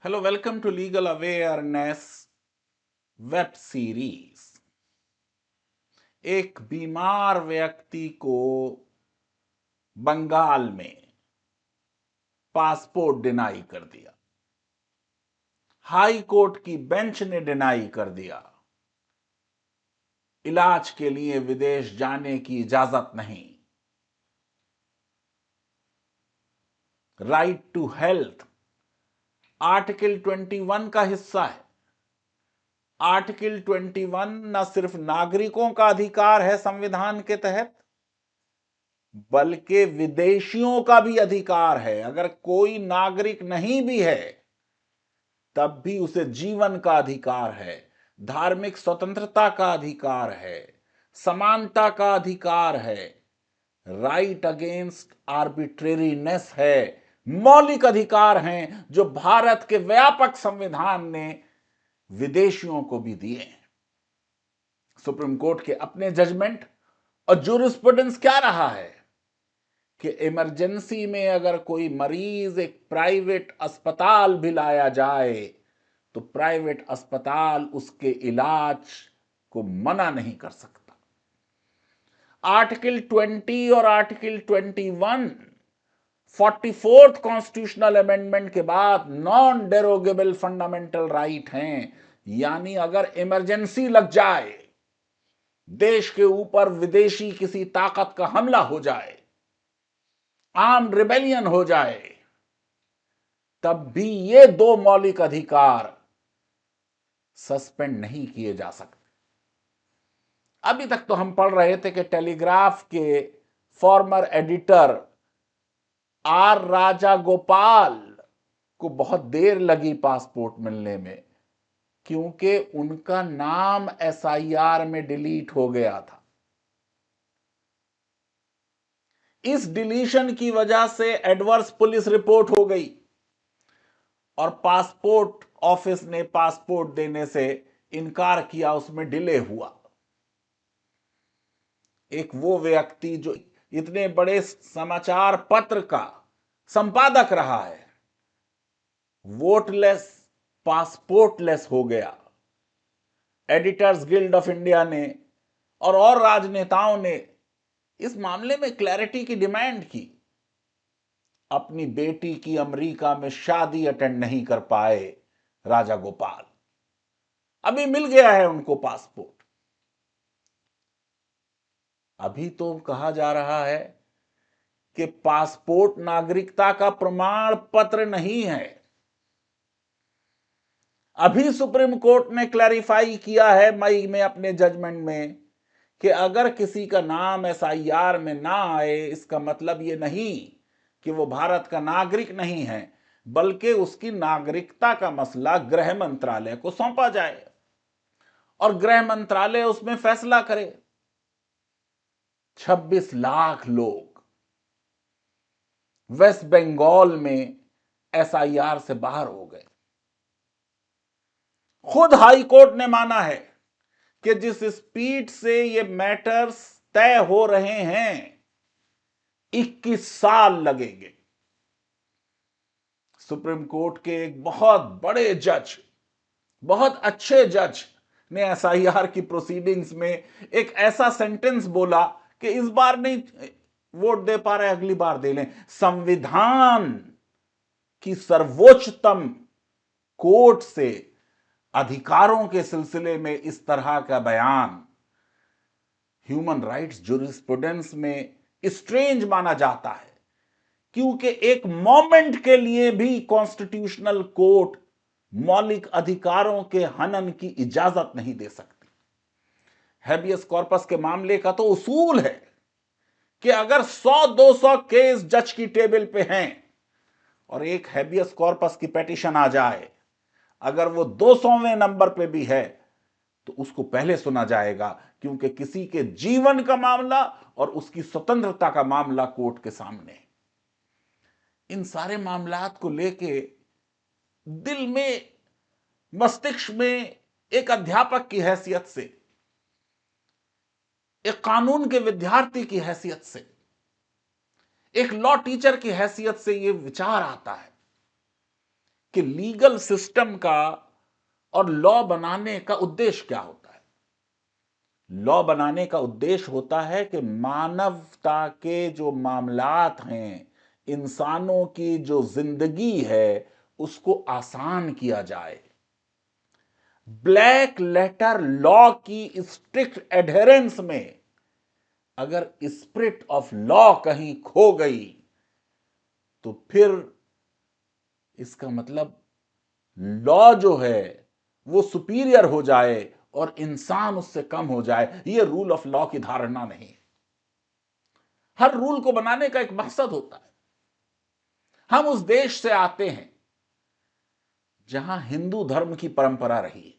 Hello, welcome to legal awareness web series. एक बीमार व्यक्ति को बंगाल में पासपोर्ट डिनाई कर दिया। हाई कोर्ट की बेंच ने डिनाई कर दिया। इलाज के लिए विदेश जाने की इजाजत नहीं। राइट टू हेल्थ आर्टिकल 21 का हिस्सा है। आर्टिकल 21 न सिर्फ नागरिकों का अधिकार है संविधान के तहत, बल्कि विदेशियों का भी अधिकार है। अगर कोई नागरिक नहीं भी है तब भी उसे जीवन का अधिकार है, धार्मिक स्वतंत्रता का अधिकार है, समानता का अधिकार है, राइट अगेंस्ट आर्बिट्रेरीनेस है। मौलिक अधिकार हैं जो भारत के व्यापक संविधान ने विदेशियों को भी दिए हैं। सुप्रीम कोर्ट के अपने जजमेंट और जूरिस्प्रूडेंस क्या रहा है कि इमरजेंसी में अगर कोई मरीज एक प्राइवेट अस्पताल भी लाया जाए तो प्राइवेट अस्पताल उसके इलाज को मना नहीं कर सकता। आर्टिकल 20 और आर्टिकल 21 44th कॉन्स्टिट्यूशनल अमेंडमेंट के बाद नॉन डेरोगेबल फंडामेंटल राइट हैं। यानी अगर इमरजेंसी लग जाए, देश के ऊपर विदेशी किसी ताकत का हमला हो जाए, आर्म रिबेलियन हो जाए, तब भी ये दो मौलिक अधिकार सस्पेंड नहीं किए जा सकते। अभी तक तो हम पढ़ रहे थे कि टेलीग्राफ के फॉर्मर एडिटर आर राजा गोपाल को बहुत देर लगी पासपोर्ट मिलने में, क्योंकि उनका नाम एसआईआर में डिलीट हो गया था। इस डिलीशन की वजह से एडवर्स पुलिस रिपोर्ट हो गई और पासपोर्ट ऑफिस ने पासपोर्ट देने से इनकार किया, उसमें डिले हुआ। एक वो व्यक्ति जो इतने बड़े समाचार पत्र का संपादक रहा है, वोटलेस पासपोर्टलेस हो गया। एडिटर्स गिल्ड ऑफ इंडिया ने और राजनेताओं ने इस मामले में क्लैरिटी की डिमांड की। अपनी बेटी की अमेरिका में शादी अटेंड नहीं कर पाए राजा गोपाल, अभी मिल गया है उनको पासपोर्ट। अभी तो कहा जा रहा है कि पासपोर्ट नागरिकता का प्रमाण पत्र नहीं है। अभी सुप्रीम कोर्ट ने क्लैरिफाई किया है मई में अपने जजमेंट में कि अगर किसी का नाम एसआईआर में ना आए, इसका मतलब यह नहीं कि वो भारत का नागरिक नहीं है, बल्कि उसकी नागरिकता का मसला गृह मंत्रालय को सौंपा जाए और गृह मंत्रालय उसमें फैसला करे। 26 लाख लोग वेस्ट बंगाल में एसआईआर से बाहर हो गए। खुद हाई कोर्ट ने माना है कि जिस स्पीड से ये मैटर्स तय हो रहे हैं, 21 साल लगेंगे। सुप्रीम कोर्ट के एक बहुत बड़े जज, बहुत अच्छे जज ने एसआईआर की प्रोसीडिंग्स में एक ऐसा सेंटेंस बोला कि इस बार नहीं वोट दे पा रहे, अगली बार दे लें। संविधान की सर्वोच्चतम कोर्ट से अधिकारों के सिलसिले में इस तरह का बयान ह्यूमन राइट्स जूरिस्प्रूडेंस में स्ट्रेंज माना जाता है, क्योंकि एक मोमेंट के लिए भी कॉन्स्टिट्यूशनल कोर्ट मौलिक अधिकारों के हनन की इजाजत नहीं दे सकती। हैबियस कॉर्पस के मामले का तो उसूल है कि अगर 100-200 केस जज की टेबल पे हैं और एक हैबियस कॉर्पस की पिटीशन आ जाए, अगर वो 200वें नंबर पे भी है तो उसको पहले सुना जाएगा, क्योंकि किसी के जीवन का मामला और उसकी स्वतंत्रता का मामला कोर्ट के सामने है। इन सारे मामलात को लेके दिल में, मस्तिष्क में एक अध्यापक की हैसियत से, एक कानून के विद्यार्थी की हैसियत से, एक लॉ टीचर की हैसियत से यह विचार आता है कि लीगल सिस्टम का और लॉ बनाने का उद्देश्य क्या होता है। लॉ बनाने का उद्देश्य होता है कि मानवता के जो मामलात हैं, इंसानों की जो जिंदगी है, उसको आसान किया जाए। ब्लैक लेटर लॉ की स्ट्रिक्ट एडहेरेंस में अगर स्पिरिट ऑफ लॉ कहीं खो गई तो फिर इसका मतलब लॉ जो है वो सुपीरियर हो जाए और इंसान उससे कम हो जाए, यह रूल ऑफ लॉ की धारणा नहीं। हर रूल को बनाने का एक मकसद होता है। हम उस देश से आते हैं जहां हिंदू धर्म की परंपरा रही है।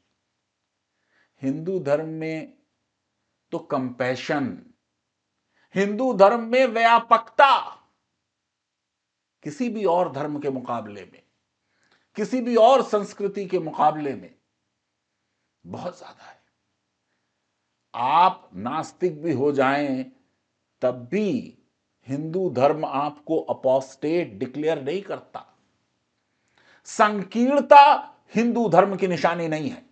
हिंदू धर्म में तो कंपैशन, हिंदू धर्म में व्यापकता किसी भी और धर्म के मुकाबले में, किसी भी और संस्कृति के मुकाबले में बहुत ज्यादा है। आप नास्तिक भी हो जाएं तब भी हिंदू धर्म आपको अपोस्टेट डिक्लेयर नहीं करता। संकीर्णता हिंदू धर्म की निशानी नहीं है।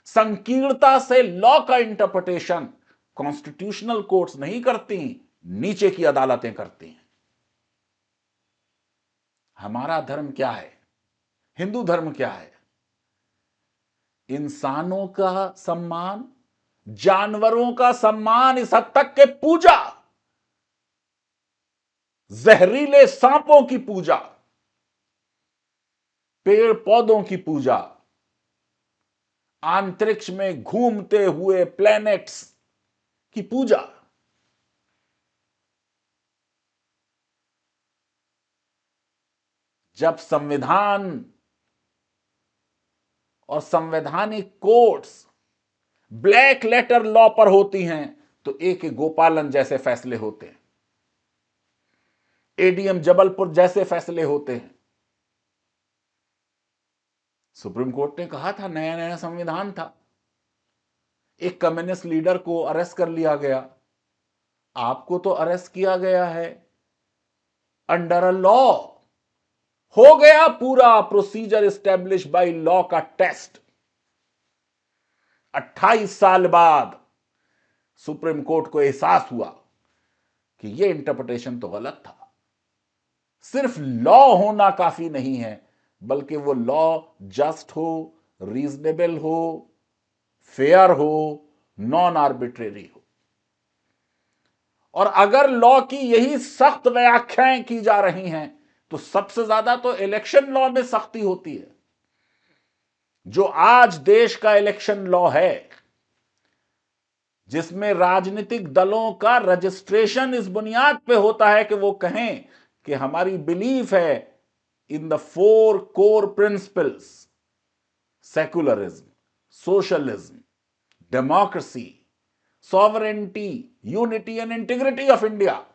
संकीर्णता से लॉ का इंटरप्रिटेशन कॉन्स्टिट्यूशनल कोर्ट्स नहीं करती, नीचे की अदालतें करती हैं। हमारा धर्म क्या है? हिंदू धर्म क्या है? इंसानों का सम्मान, जानवरों का सम्मान, इस हद तक के पूजा, जहरीले सांपों की पूजा, पेड़ पौधों की पूजा, अंतरिक्ष में घूमते हुए प्लैनेट्स की पूजा। जब संविधान और संवैधानिक कोर्ट्स ब्लैक लेटर लॉ पर होती हैं तो एक गोपालन जैसे फैसले होते हैं, एडीएम जबलपुर जैसे फैसले होते हैं। सुप्रीम कोर्ट ने कहा था, नया नया संविधान था, एक कम्युनिस्ट लीडर को अरेस्ट कर लिया गया। आपको तो अरेस्ट किया गया है अंडर अ लॉ। हो गया पूरा प्रोसीजर एस्टेब्लिश बाय लॉ का टेस्ट। 28 साल बाद सुप्रीम कोर्ट को एहसास हुआ कि यह इंटरप्रिटेशन तो गलत था। सिर्फ लॉ होना काफी नहीं है, बल्कि वो लॉ जस्ट हो, रीजनेबल हो, फेयर हो, नॉन आर्बिट्रेरी हो। और अगर लॉ की यही सख्त व्याख्याएं की जा रही हैं तो सबसे ज्यादा तो इलेक्शन लॉ में सख्ती होती है। जो आज देश का इलेक्शन लॉ है, जिसमें राजनीतिक दलों का रजिस्ट्रेशन इस बुनियाद पे होता है कि वो कहें कि हमारी बिलीफ है in the 4 core principles, secularism, socialism, democracy, sovereignty, unity and integrity of India.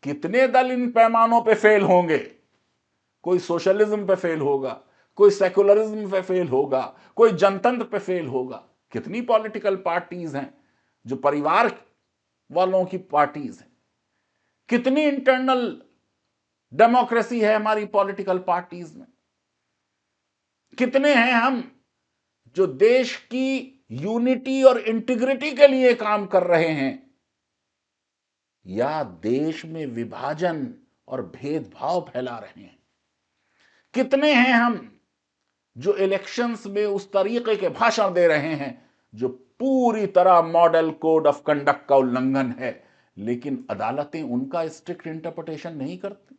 कितने दल इन पैमानों पे फेल होंगे? कोई सोशलिज्म पे फेल होगा, कोई सेकुलरिज्म पे फेल होगा, कोई जनतंत्र पे फेल होगा। कितनी पॉलिटिकल पार्टीज हैं जो परिवार वालों की पार्टीज हैं? कितनी इंटरनल डेमोक्रेसी है हमारी पॉलिटिकल पार्टीज में? कितने हैं हम जो देश की यूनिटी और इंटीग्रिटी के लिए काम कर रहे हैं, या देश में विभाजन और भेदभाव फैला रहे हैं? कितने हैं हम जो इलेक्शंस में उस तरीके के भाषण दे रहे हैं जो पूरी तरह मॉडल कोड ऑफ कंडक्ट का उल्लंघन है, लेकिन अदालतें उनका स्ट्रिक्ट इंटरप्रिटेशन नहीं करती।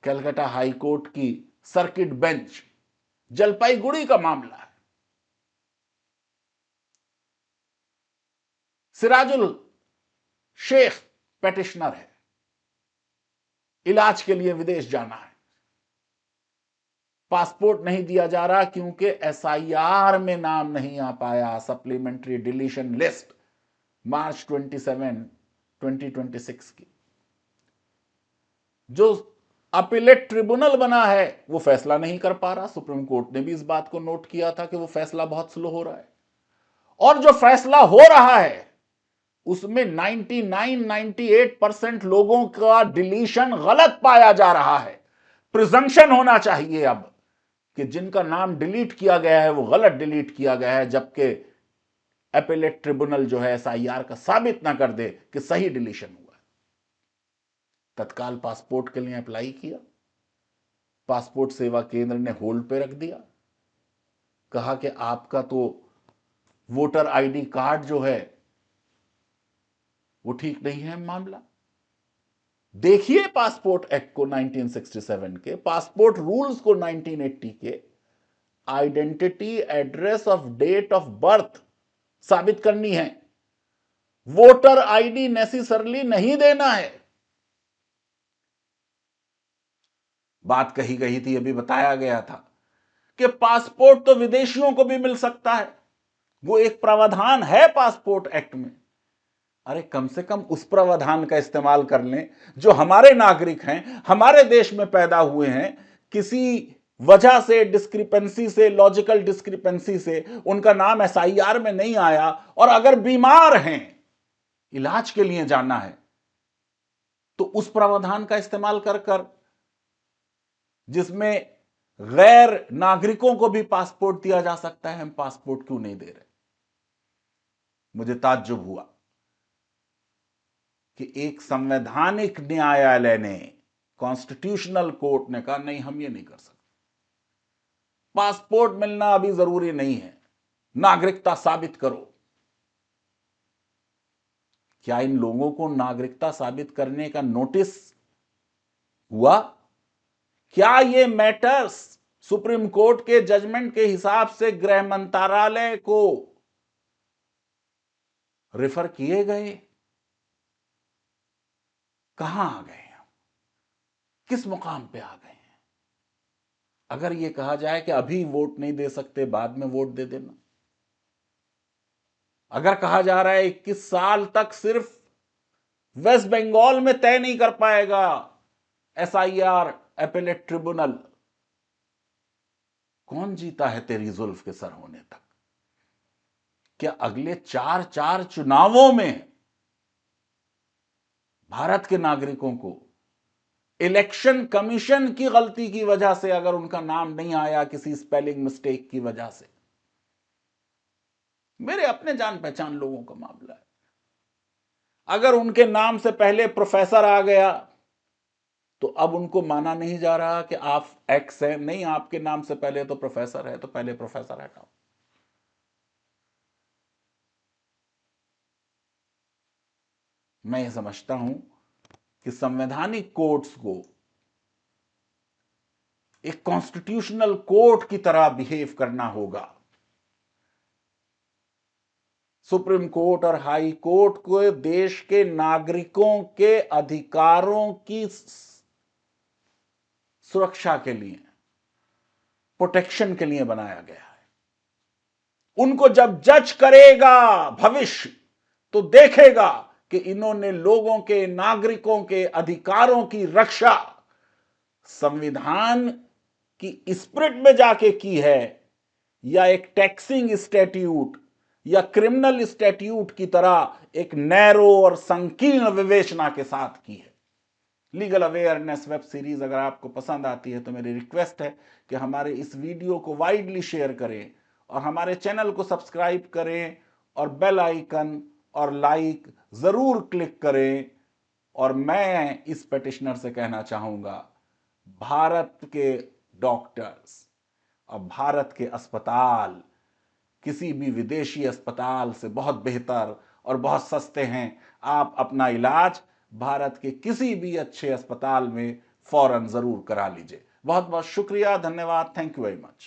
कलकत्ता हाई कोर्ट की सर्किट बेंच जलपाईगुड़ी का मामला है। सिराजुल शेख पेटिशनर है, इलाज के लिए विदेश जाना है, पासपोर्ट नहीं दिया जा रहा क्योंकि एसआईआर में नाम नहीं आ पाया, सप्लीमेंट्री डिलीशन लिस्ट मार्च 27, 2026 की। जो अपीलेट ट्रिब्यूनल बना है वो फैसला नहीं कर पा रहा। सुप्रीम कोर्ट ने भी इस बात को नोट किया था कि वो फैसला बहुत स्लो हो रहा है, और जो फैसला हो रहा है उसमें 99-98% लोगों का डिलीशन गलत पाया जा रहा है। प्रिजम्पशन होना चाहिए अब कि जिनका नाम डिलीट किया गया है वो गलत डिलीट किया गया है, जबकि एपेलेट ट्रिब्यूनल जो है एसआईआर का साबित ना कर दे कि सही डिलीशन हुआ है। तत्काल पासपोर्ट के लिए अप्लाई किया, पासपोर्ट सेवा केंद्र ने होल्ड पे रख दिया, कहा कि आपका तो वोटर आईडी कार्ड जो है वो ठीक नहीं है मामला। देखिए पासपोर्ट एक्ट को 1967 के, पासपोर्ट रूल्स को 1980 के, identity, address of date of birth साबित करनी है, वोटर आईडी नेसेसरली नहीं देना है। बात कही गई थी, अभी बताया गया था कि पासपोर्ट तो विदेशियों को भी मिल सकता है, वो एक प्रावधान है पासपोर्ट एक्ट में। अरे कम से कम उस प्रावधान का इस्तेमाल कर लें, जो हमारे नागरिक हैं, हमारे देश में पैदा हुए हैं, किसी वजह से, डिस्क्रिपेंसी से, लॉजिकल डिस्क्रिपेंसी से उनका नाम एसआईआर में नहीं आया, और अगर बीमार हैं, इलाज के लिए जाना है, तो उस प्रावधान का इस्तेमाल कर कर, जिसमें गैर नागरिकों को भी पासपोर्ट दिया जा सकता है, हम पासपोर्ट क्यों नहीं दे रहे? मुझे ताज्जुब हुआ कि एक संवैधानिक न्यायालय ने, कॉन्स्टिट्यूशनल कोर्ट ने कहा नहीं, हम ये नहीं कर सकते, पासपोर्ट मिलना अभी जरूरी नहीं है, नागरिकता साबित करो। क्या इन लोगों को नागरिकता साबित करने का नोटिस हुआ? क्या ये मैटर्स सुप्रीम कोर्ट के जजमेंट के हिसाब से गृह मंत्रालय को रेफर किए गए? कहां आ गए हम? किस मुकाम पे आ गए हैं? अगर ये कहा जाए कि अभी वोट नहीं दे सकते, बाद में वोट दे देना। अगर कहा जा रहा है 21 साल तक सिर्फ वेस्ट बंगाल में तय नहीं कर पाएगा एसआईआर एपेलेट ट्रिब्यूनल, कौन जीता है तेरी जुल्फ के सर होने तक? क्या अगले 4 चुनावों में भारत के नागरिकों को इलेक्शन कमीशन की गलती की वजह से, अगर उनका नाम नहीं आया किसी स्पेलिंग मिस्टेक की वजह से, मेरे अपने जान पहचान लोगों का मामला है, अगर उनके नाम से पहले प्रोफेसर आ गया तो अब उनको माना नहीं जा रहा कि आप एक्स है, नहीं, आपके नाम से पहले तो प्रोफेसर है, तो पहले प्रोफेसर हटाओ। मैं ये समझता हूं कि संवैधानिक कोर्ट्स को एक कॉन्स्टिट्यूशनल कोर्ट की तरह बिहेव करना होगा। सुप्रीम कोर्ट और हाई कोर्ट को देश के नागरिकों के अधिकारों की सुरक्षा के लिए, प्रोटेक्शन के लिए बनाया गया है। उनको जब जज करेगा भविष्य, तो देखेगा कि इन्होंने लोगों के, नागरिकों के अधिकारों की रक्षा संविधान की स्पिरिट में जाके की है, या एक टैक्सिंग स्टैट्यूट या क्रिमिनल स्टैट्यूट की तरह एक नैरो और संकीर्ण विवेचना के साथ की है। लीगल अवेयरनेस वेब सीरीज अगर आपको पसंद आती है तो मेरी रिक्वेस्ट है कि हमारे इस वीडियो को वाइडली शेयर करें, और हमारे चैनल को सब्सक्राइब करें, और बेल आइकन और लाइक जरूर क्लिक करें। और मैं इस पेटिशनर से कहना चाहूंगा, भारत के डॉक्टर्स और भारत के अस्पताल किसी भी विदेशी अस्पताल से बहुत बेहतर और बहुत सस्ते हैं। आप अपना इलाज भारत के किसी भी अच्छे अस्पताल में फौरन जरूर करा लीजिए। बहुत बहुत शुक्रिया, धन्यवाद, थैंक यू वेरी मच।